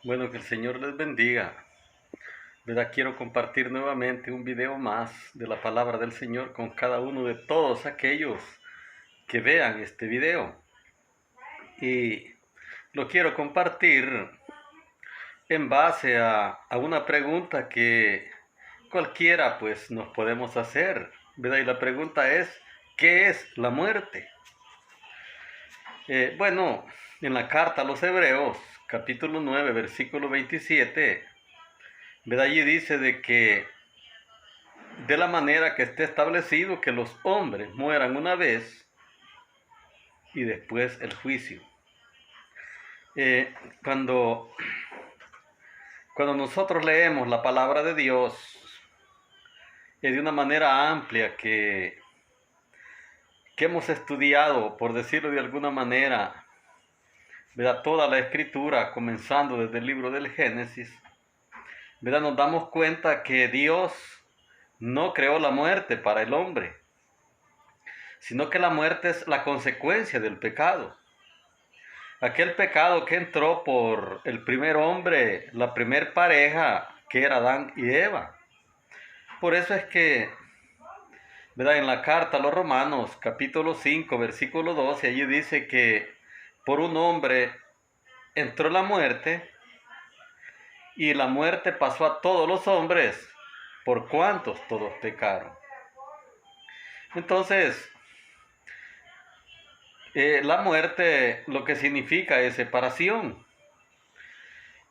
Bueno, que el Señor les bendiga. ¿Verdad? Quiero compartir nuevamente un video más de la palabra del Señor con cada uno de todos aquellos que vean este video. Y lo quiero compartir en base a una pregunta que cualquiera pues nos podemos hacer, ¿verdad? Y la pregunta es, ¿qué es la muerte? Bueno, en la carta a los Hebreos, capítulo 9, versículo 27, ¿verdad? Allí dice de que de la manera que esté establecido que los hombres mueran una vez y después el juicio. Eh, cuando, cuando nosotros leemos la palabra de Dios de una manera amplia que hemos estudiado, por decirlo de alguna manera, ¿verdad? Toda la escritura, comenzando desde el libro del Génesis, ¿verdad? Nos damos cuenta que Dios no creó la muerte para el hombre, sino que la muerte es la consecuencia del pecado. Aquel pecado que entró por el primer hombre, la primer pareja, que era Adán y Eva. Por eso es que, ¿verdad? En la carta a los Romanos, capítulo 5, versículo 12, allí dice que por un hombre entró la muerte y la muerte pasó a todos los hombres, por cuantos todos pecaron. Entonces, la muerte lo que significa es separación.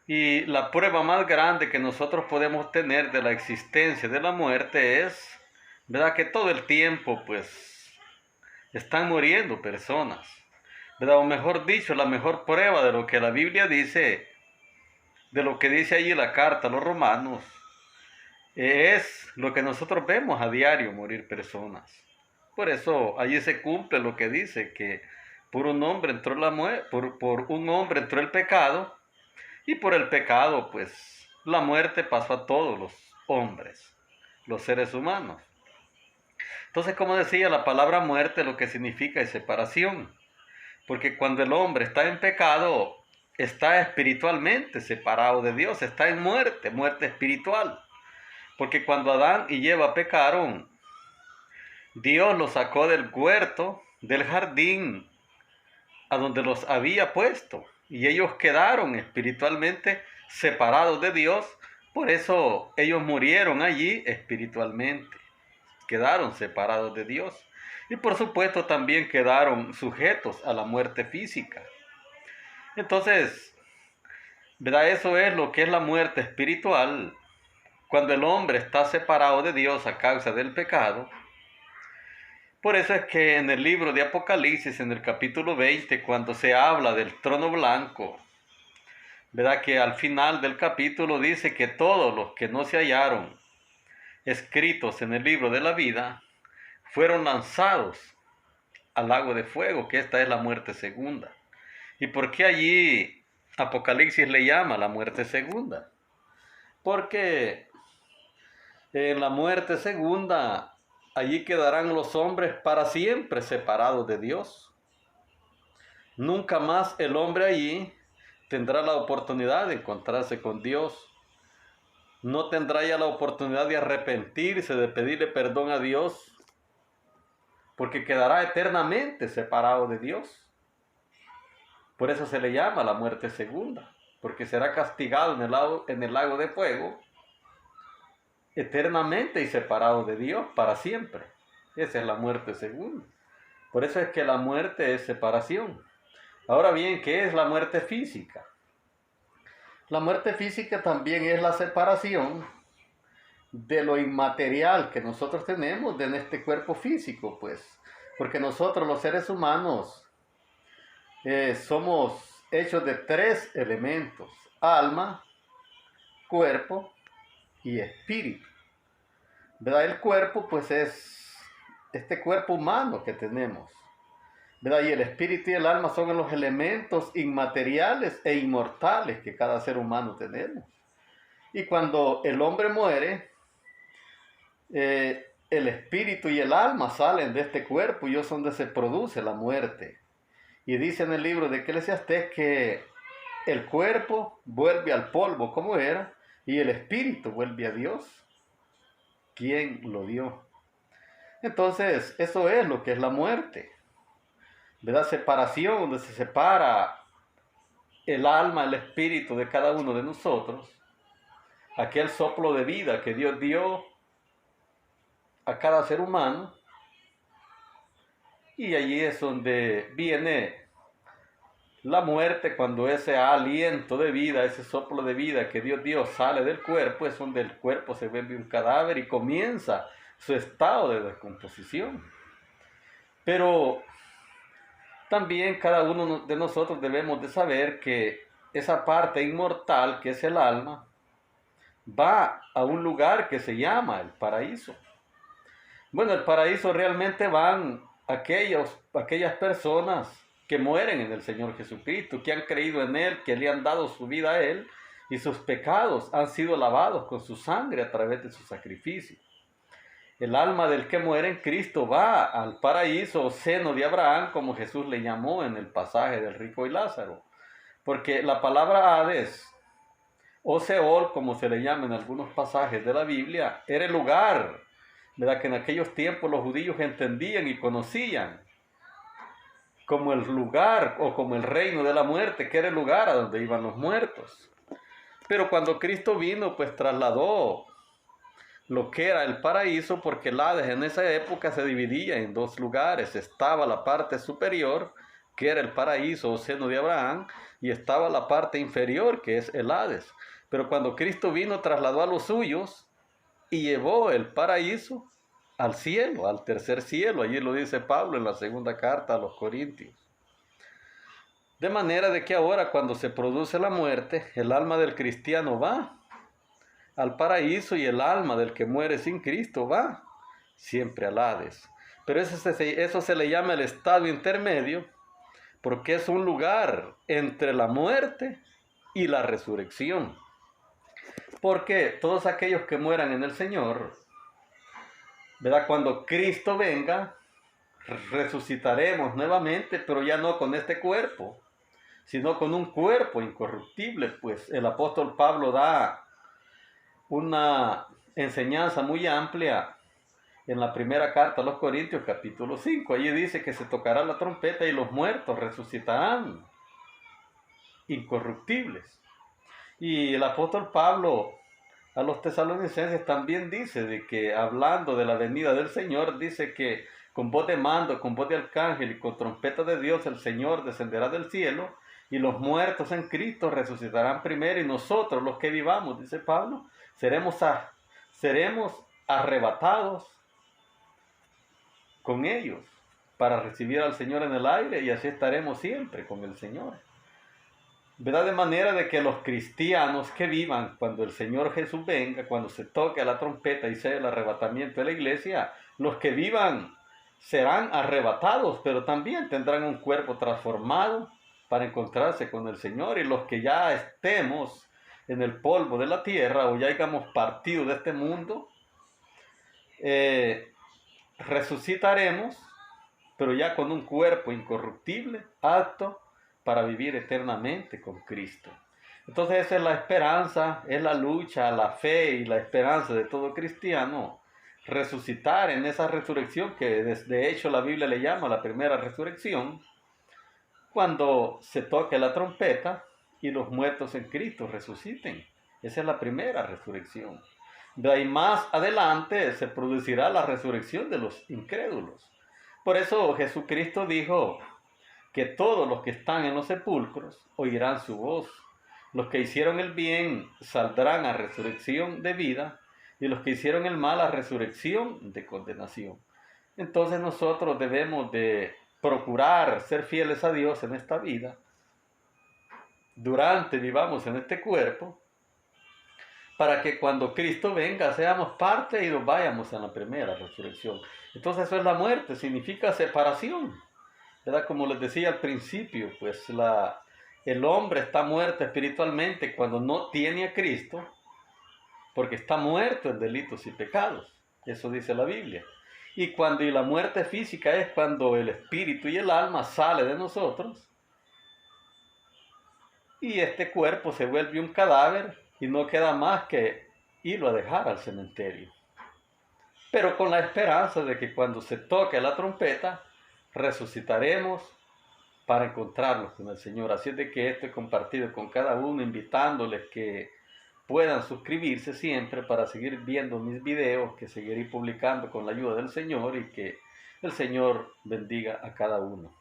Y la prueba más grande que nosotros podemos tener de la existencia de la muerte es, ¿verdad? Que todo el tiempo, pues, están muriendo personas, ¿verdad? O mejor dicho, la mejor prueba de lo que la Biblia dice, de lo que dice allí la carta a los romanos, es lo que nosotros vemos a diario morir personas. Por eso allí se cumple lo que dice, que por un hombre entró la muerte, por un hombre entró el pecado, y por el pecado, pues, la muerte pasó a todos los hombres, los seres humanos. Entonces, como decía, la palabra muerte lo que significa es separación. Porque cuando el hombre está en pecado, está espiritualmente separado de Dios, está en muerte, muerte espiritual. Porque cuando Adán y Eva pecaron, Dios los sacó del huerto, del jardín, a donde los había puesto. Y ellos quedaron espiritualmente separados de Dios. Por eso ellos murieron allí espiritualmente. Quedaron separados de Dios. Y por supuesto también quedaron sujetos a la muerte física. Entonces, ¿verdad? Eso es lo que es la muerte espiritual. Cuando el hombre está separado de Dios a causa del pecado. Por eso es que en el libro de Apocalipsis, en el capítulo 20, cuando se habla del trono blanco, ¿verdad? Que al final del capítulo dice que todos los que no se hallaron escritos en el libro de la vida fueron lanzados al lago de fuego, que esta es la muerte segunda. ¿Y por qué allí Apocalipsis le llama la muerte segunda? Porque en la muerte segunda, allí quedarán los hombres para siempre separados de Dios. Nunca más el hombre allí tendrá la oportunidad de encontrarse con Dios. No tendrá ya la oportunidad de arrepentirse, de pedirle perdón a Dios, porque quedará eternamente separado de Dios. Por eso se le llama la muerte segunda, porque será castigado en el lago de fuego eternamente y separado de Dios para siempre. Esa es la muerte segunda. Por eso es que la muerte es separación. Ahora bien, ¿qué es la muerte física? La muerte física también es la separación de lo inmaterial que nosotros tenemos en este cuerpo físico, pues. Porque nosotros los seres humanos somos hechos de tres elementos: alma, cuerpo y espíritu. ¿Verdad? El cuerpo pues es este cuerpo humano que tenemos, ¿verdad? Y el espíritu y el alma son los elementos inmateriales e inmortales que cada ser humano tenemos. Y cuando el hombre muere, el espíritu y el alma salen de este cuerpo y es donde se produce la muerte. Y dice en el libro de Eclesiastés que el cuerpo vuelve al polvo como era y el espíritu vuelve a Dios, quien lo dio. Entonces, eso es lo que es la muerte, ¿verdad? Separación, donde se separa el alma, el espíritu de cada uno de nosotros, aquel soplo de vida que Dios dio a cada ser humano, y allí es donde viene la muerte, cuando ese aliento de vida, ese soplo de vida que Dios dio sale del cuerpo, es donde el cuerpo se vuelve un cadáver y comienza su estado de descomposición. Pero también cada uno de nosotros debemos de saber que esa parte inmortal, que es el alma, va a un lugar que se llama el paraíso. Bueno, el paraíso realmente van aquellas personas que mueren en el Señor Jesucristo, que han creído en Él, que le han dado su vida a Él, y sus pecados han sido lavados con su sangre a través de su sacrificio. El alma del que muere en Cristo va al paraíso o seno de Abraham, como Jesús le llamó en el pasaje del rico y Lázaro. Porque la palabra Hades, o Seol, como se le llama en algunos pasajes de la Biblia, era el lugar, ¿verdad?, que en aquellos tiempos los judíos entendían y conocían como el lugar o como el reino de la muerte, que era el lugar a donde iban los muertos. Pero cuando Cristo vino, pues trasladó lo que era el paraíso, porque el Hades en esa época se dividía en dos lugares. Estaba la parte superior, que era el paraíso o seno de Abraham, y estaba la parte inferior, que es el Hades. Pero cuando Cristo vino, trasladó a los suyos y llevó el paraíso al cielo, al tercer cielo. Allí lo dice Pablo en la segunda carta a los Corintios. De manera de que ahora, cuando se produce la muerte, el alma del cristiano va al paraíso y el alma del que muere sin Cristo va siempre al Hades. Pero eso se le llama el estado intermedio, porque es un lugar entre la muerte y la resurrección. Porque todos aquellos que mueran en el Señor, ¿verdad?, cuando Cristo venga, resucitaremos nuevamente, pero ya no con este cuerpo, sino con un cuerpo incorruptible. Pues el apóstol Pablo da una enseñanza muy amplia en la primera carta a los Corintios, capítulo 5. Allí dice que se tocará la trompeta y los muertos resucitarán incorruptibles. Y el apóstol Pablo a los tesalonicenses también dice de que, hablando de la venida del Señor, dice que con voz de mando, con voz de arcángel y con trompeta de Dios, el Señor descenderá del cielo y los muertos en Cristo resucitarán primero, y nosotros, los que vivamos, dice Pablo, seremos arrebatados con ellos para recibir al Señor en el aire, y así estaremos siempre con el Señor. ¿Verdad? De manera de que los cristianos que vivan cuando el Señor Jesús venga, cuando se toque la trompeta y sea el arrebatamiento de la iglesia, los que vivan serán arrebatados, pero también tendrán un cuerpo transformado para encontrarse con el Señor. Y los que ya estemos en el polvo de la tierra o ya hayamos partido de este mundo, resucitaremos, pero ya con un cuerpo incorruptible, apto para vivir eternamente con Cristo. Entonces esa es la esperanza, es la lucha, la fe y la esperanza de todo cristiano, resucitar en esa resurrección que de hecho la Biblia le llama la primera resurrección, cuando se toque la trompeta y los muertos en Cristo resuciten. Esa es la primera resurrección. De ahí más adelante se producirá la resurrección de los incrédulos. Por eso Jesucristo dijo que todos los que están en los sepulcros oirán su voz. Los que hicieron el bien saldrán a resurrección de vida, y los que hicieron el mal a resurrección de condenación. Entonces nosotros debemos de procurar ser fieles a Dios en esta vida, durante vivamos en este cuerpo, para que cuando Cristo venga seamos parte y nos vayamos a la primera resurrección. Entonces eso es la muerte, significa separación, ¿verdad? Como les decía al principio, pues el hombre está muerto espiritualmente cuando no tiene a Cristo, porque está muerto en delitos y pecados. Eso dice la Biblia. Y la muerte física es cuando el espíritu y el alma sale de nosotros y este cuerpo se vuelve un cadáver y no queda más que irlo a dejar al cementerio. Pero con la esperanza de que cuando se toque la trompeta, resucitaremos para encontrarnos con el Señor. Así es de que esto he compartido con cada uno, invitándoles que puedan suscribirse siempre para seguir viendo mis videos, que seguiré publicando con la ayuda del Señor y que el Señor bendiga a cada uno.